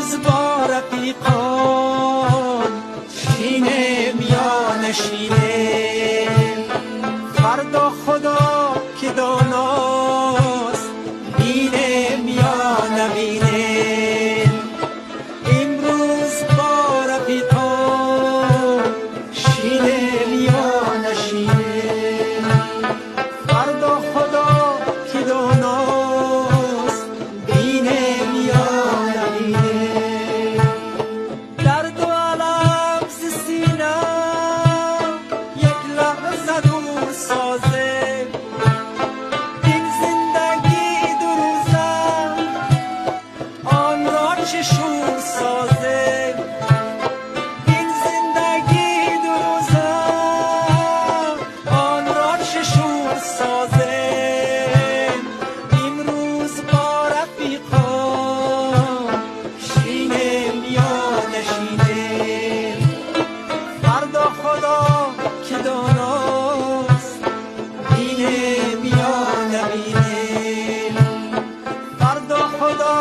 امروز با رفیقان شینم یا نشینم، فردا خدا که داناست بینم یا نبینم. امروز با رفیقان شینم یا نشینم، فردا خدا که داناست بینم یا نبینم. درد و علم ز سینم یک لحظه دور سازه، این زندگی دو روزه آن را چه شور سازه. این زندگی دو روزه آن را چه شور سازه. امروز با رفیقان شینم یا نشینم، فردا خدا که داناست بینم یا نبینم. فردا خدا